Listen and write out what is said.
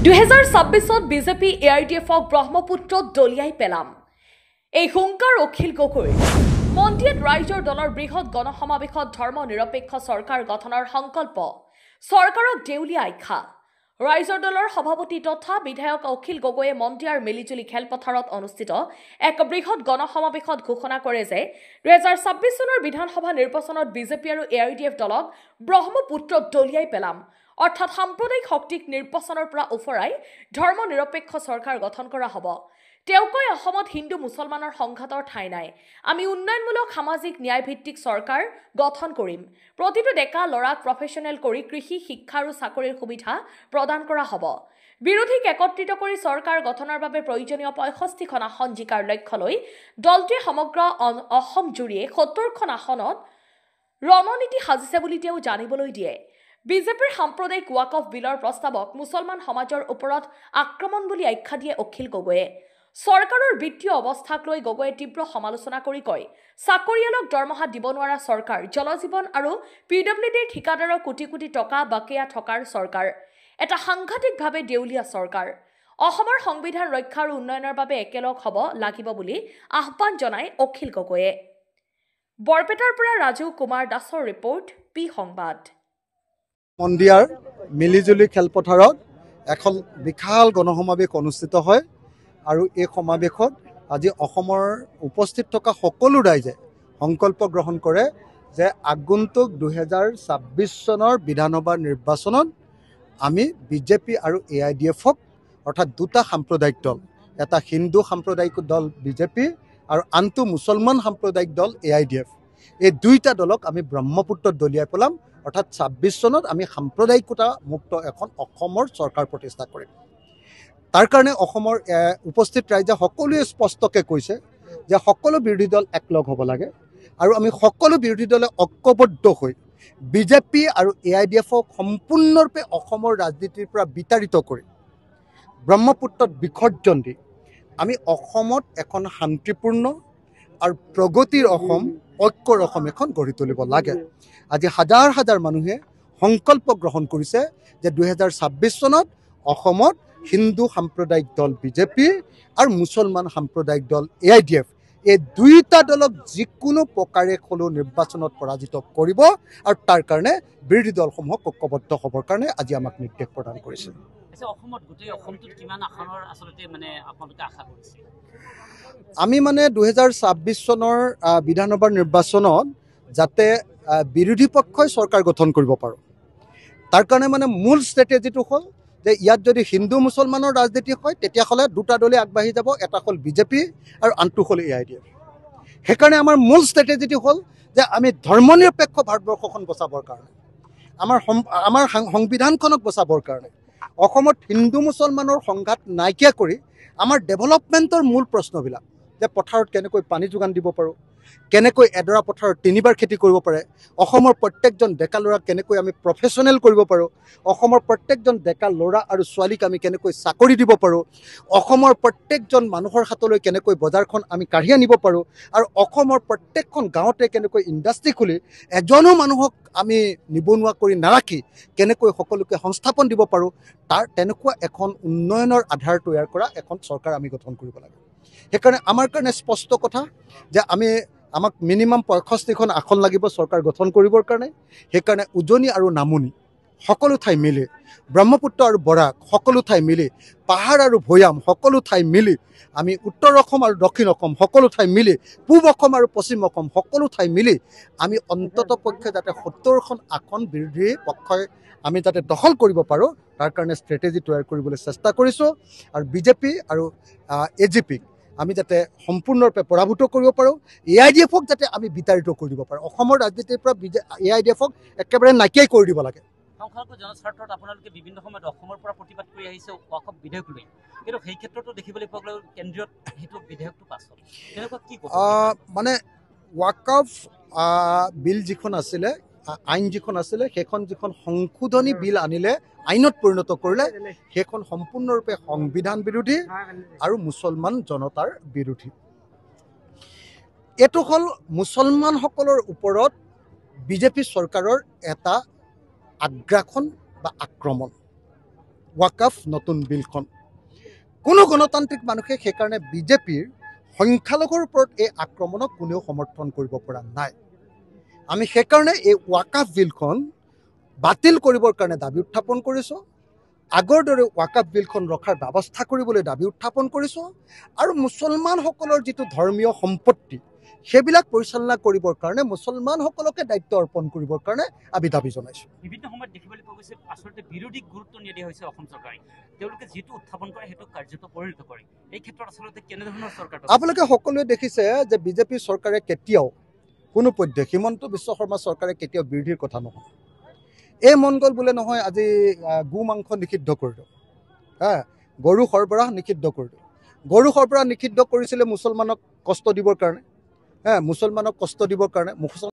2026 BJP AIDFক ব্ৰহ্মপুত্ৰত দলিয়াই পেলাম। এই হুংকাৰ অখিল গগৈ মন্দিৰত ৰাইজৰ দলৰ বৃহৎ গণসমাৱেশত ধৰ্ম নিৰপেক্ষ চৰকাৰ গঠনৰ সংকল্প চৰকাৰক দেউলীয়া আখ্যা। ৰাইজৰ দলৰ সভাপতি তথা বিধায়ক অখিল গগৈয়ে মন্দিৰৰ মিলিজুলি খেলপথাৰত অনুষ্ঠিত এক বৃহৎ গণসমাৱেশত ঘোষণা কৰে যে 2026 চনৰ বিধানসভা নিৰ্বাচনত বিজেপি আৰু AIDF দলক ব্ৰহ্মপুত্ৰত দলিয়াই পেলাম। অৰ্থাৎ সাম্প্ৰদায়িক শক্তিক নিৰ্বাচনৰ পৰা উফৰাই ধৰ্ম নিৰপেক্ষ চৰকাৰ গঠন কৰা হ'ব। তেওঁ কয় অসমত হিন্দু মুছলমানৰ সংঘাতৰ ঠাই নাই। আমি উন্নয়নমূলক সামাজিক ন্যায়ভিত্তিক চৰকাৰ গঠন কৰিম। প্ৰতিটো ডেকা ল'ৰাক প্ৰফেশ্যনেল কৰি কৃষি শিক্ষা আৰু চাকৰিৰ সুবিধা প্ৰদান কৰা হ'ব। বিৰোধীক একত্ৰিত কৰি চৰকাৰ গঠনৰ বাবে প্ৰয়োজনীয় 65খন আসন জিকাৰ লক্ষ্য লৈ দলটোৱে সমগ্ৰ অসম জুৰিয়ে 70খন আসনত ৰণনীতি সাজিছে বুলি তেওঁ জানিবলৈ দিয়ে। বিজেপিৰ সাম্প্ৰদায়িক ৱাকফ বিলৰ প্ৰস্তাৱক মুছলমান সমাজৰ ওপৰত আক্ৰমণ বুলি আখ্যা দিয়ে অখিল গগৈয়ে। চৰকাৰৰ বিত্তীয় অৱস্থাক লৈ গগৈয়ে তীব্ৰ সমালোচনা কৰি কয়, চাকৰিয়ালক দৰমহা দিব নোৱাৰা চৰকাৰ, জলজীৱন আৰু PWDৰ ঠিকাদাৰৰ কোটি কোটি টকা বাকিয়া থকাৰ চৰকাৰ, এটা সাংঘাতিকভাৱে দেউলীয়া চৰকাৰ। অসমৰ সংবিধান ৰক্ষা আৰু উন্নয়নৰ বাবে একেলগ হ'ব লাগিব বুলি আহ্বান জনায় অখিল গগৈয়ে। বৰপেটাৰ পৰা ৰাজু কুমাৰ দাসৰ ৰিপৰ্ট, পি সংবাদ। মন্দিয়াৰ মিলিজুলি খেলপথাৰত এখন বিশাল গণসমাৱেশ অনুষ্ঠিত হয় আৰু এই সমাৱেশত আজি অসমৰ উপস্থিত থকা সকলো ৰাইজে সংকল্প গ্ৰহণ কৰে যে আগন্তুক 2026 চনৰ বিধানসভা নিৰ্বাচনত আমি বিজেপি আৰু AIDFক অৰ্থাৎ দুটা সাম্প্ৰদায়িক দল, এটা হিন্দু সাম্প্ৰদায়িক দল বিজেপি আৰু আনটো মুছলমান সাম্প্ৰদায়িক দল AIDF, এই দুইটা দলক আমি ব্ৰহ্মপুত্ৰত দলিয়াই পেলাম। অৰ্থাৎ 26 চনত আমি সাম্প্ৰদায়িকতা মুক্ত এখন অসমৰ চৰকাৰ প্ৰতিষ্ঠা কৰিম। তাৰ কাৰণে অসমৰ উপস্থিত ৰাইজে সকলোৱে স্পষ্টকৈ কৈছে যে সকলো বিৰোধী দল একলগ হ'ব লাগে আৰু আমি সকলো বিৰোধী দলে ঐক্যবদ্ধ হৈ বিজেপি আৰু AIDFক সম্পূৰ্ণৰূপে অসমৰ ৰাজনীতিৰ পৰা বিতাড়িত কৰি ব্ৰহ্মপুত্ৰত বিসৰ্জন দি আমি অসমত এখন শান্তিপূৰ্ণ আৰু প্ৰগতিৰ অসম, ঐক্যৰ অসম এখন গঢ়ি তুলিব লাগে। আজি হাজাৰ হাজাৰ মানুহে সংকল্প গ্ৰহণ কৰিছে যে 2026 চনত অসমত হিন্দু সাম্প্ৰদায়িক দল বিজেপি আৰু মুছলমান সাম্প্ৰদায়িক দল AIDF, এই দুইটা দলক যিকোনো প্ৰকাৰে হ'লেও নিৰ্বাচনত পৰাজিত কৰিব আৰু তাৰ কাৰণে বিৰোধী দলসমূহক ঐক্যবদ্ধ হ'বৰ কাৰণে আজি আমাক নিৰ্দেশ প্ৰদান কৰিছে। আমি 2026 চনৰ বিধানসভাৰ নিৰ্বাচনত যাতে বিৰোধী পক্ষই চৰকাৰ গঠন কৰিব পাৰোঁ, তাৰ কাৰণে মূল ষ্ট্ৰেটেজিটো হ'ল যে ইয়াত যদি হিন্দু মুছলমানৰ ৰাজনীতি হয় তেতিয়াহ'লে দুটা দলে আগবাঢ়ি যাব, এটা হ'ল বিজেপি আৰু আনটো হ'ল AIDF। সেইকাৰণে আমাৰ মূল ষ্ট্ৰেটেজিটো হ'ল যে আমি ধৰ্মনিৰপেক্ষ ভাৰতবৰ্ষখন বচাবৰ কাৰণে, আমাৰ সংবিধানখনক বচাবৰ কাৰণে, অসমত হিন্দু মুছলমানৰ সংঘাত নাইকিয়া কৰি আমাৰ ডেভেলপমেণ্টৰ মূল প্ৰশ্নবিলাক, যে পথাৰত কেনেকৈ পানী যোগান দিব পাৰোঁ, কেনেকৈ এডৰা পথাৰত 3বাৰ খেতি কৰিব পাৰে, অসমৰ প্ৰত্যেকজন ডেকা ল'ৰাক কেনেকৈ আমি প্ৰফেশ্যনেল কৰিব পাৰোঁ, অসমৰ প্ৰত্যেকজন ডেকা ল'ৰা আৰু ছোৱালীক আমি কেনেকৈ চাকৰি দিব পাৰোঁ, অসমৰ প্ৰত্যেকজন মানুহৰ হাতলৈ কেনেকৈ বজাৰখন আমি কাঢ়ি আনিব পাৰোঁ আৰু অসমৰ প্ৰত্যেকখন গাঁৱতে কেনেকৈ ইণ্ডাষ্ট্ৰি খুলি এজনো মানুহক আমি নিবনুৱা কৰি নাৰাখি কেনেকৈ সকলোকে সংস্থাপন দিব পাৰোঁ, তাৰ তেনেকুৱা এখন উন্নয়নৰ আধাৰ তৈয়াৰ কৰা এখন চৰকাৰ আমি গঠন কৰিব লাগে। সেইকাৰণে আমাৰ কাৰণে স্পষ্ট কথা যে আমাক মিনিমাম 65খন আসন লাগিব চৰকাৰ গঠন কৰিবৰ কাৰণে। সেইকাৰণে উজনি আৰু নামনি সকলো ঠাই মিলি, ব্ৰহ্মপুত্ৰ আৰু বৰাক সকলো ঠাই মিলি, পাহাৰ আৰু ভৈয়াম সকলো ঠাই মিলি, আমি উত্তৰ অসম আৰু দক্ষিণ অসম সকলো ঠাই মিলি, পূব অসম আৰু পশ্চিম অসম সকলো ঠাই মিলি আমি অন্ততঃ পক্ষে যাতে 70খন আসন বিৰোধী পক্ষই আমি যাতে দখল কৰিব পাৰোঁ তাৰ কাৰণে ষ্ট্ৰেটেজি তৈয়াৰ কৰিবলৈ চেষ্টা কৰিছোঁ। আৰু বিজেপি আৰু AGPক আমি যাতে সম্পূৰ্ণৰূপে পৰাভূত কৰিব পাৰোঁ, AIDFক যাতে আমি বিতাড়িত কৰি দিব পাৰোঁ, অসমৰ ৰাজনীতিৰ পৰা AIDFক একেবাৰে নাইকিয়াই কৰি দিব লাগে। সংখ্যালঘু জনস্বাৰ্থত আপোনালোকে বিভিন্ন সময়ত অসমৰ পৰা প্ৰতিবাদ কৰি আহিছে ৱাকফ বিধেয়ক লৈ, কিন্তু সেই ক্ষেত্ৰতো দেখিবলৈ পোৱা গ'ল কেন্দ্ৰীয় সেইটো বিধেয়কটো পাছ হ'ল, তেনেকুৱা কি ৱাকফ বিল যিখন আছিলে, আইন যিখন আছিলে, সেইখন যিখন সংশোধনী বিল আনিলে, আইনত পৰিণত কৰিলে, সেইখন সম্পূৰ্ণৰূপে সংবিধান বিৰোধী আৰু মুছলমান জনতাৰ বিৰোধী। এইটো হ'ল মুছলমানসকলৰ ওপৰত বিজেপি চৰকাৰৰ এটা আগ্ৰাসন বা আক্ৰমণ। ৱাকাফ নতুন বিলখন কোনো গণতান্ত্ৰিক মানুহে সেইকাৰণে বিজেপিৰ সংখ্যালঘুৰ ওপৰত এই আক্ৰমণক কোনেও সমৰ্থন কৰিব পৰা নাই আমি সেইকাৰণে এই ৱাকাফ বিলখন বাতিল কৰিবৰ কাৰণে দাবী উত্থাপন কৰিছোঁ আগৰ দৰে ৱাকাফ বিলখন ৰখাৰ ব্যৱস্থা কৰিবলৈ দাবী উত্থাপন কৰিছোঁ আৰু মুছলমানসকলৰ যিটো ধৰ্মীয় সম্পত্তি সেইবিলাক পৰিচালনা কৰিবৰ কাৰণে মুছলমানসকলকে দায়িত্ব অৰ্পণ কৰিবৰ কাৰণে আমি দাবী জনাইছোঁ বিভিন্ন সময়ত দেখিবলৈ পোৱা গৈছে আচলতে বিৰোধীক গুৰুত্ব নিদিয়া হৈছে অসম চৰকাৰে তেওঁলোকে যিটো উত্থাপন কৰে সেইটো কাৰ্যত পৰিণত কৰে এই ক্ষেত্ৰত আচলতে কেনেধৰণৰ চৰকাৰ আপোনালোকে সকলোৱে দেখিছে যে বিজেপি চৰকাৰে কেতিয়াও কোনো পধ্যে হিমন্ত বিশ্ব শৰ্মা চৰকাৰে কেতিয়াও বিৰোধীৰ কথা নহয় এই মন গ'ল বোলে নহয় আজি গো মাংস নিষিদ্ধ কৰিলোঁ গৰু সৰবৰাহ নিষিদ্ধ কৰিলোঁ গৰু সৰবৰাহ নিষিদ্ধ কৰিছিলে মুছলমানক কষ্ট দিবৰ কাৰণে মুছলমানক কষ্ট দিবৰ কাৰণে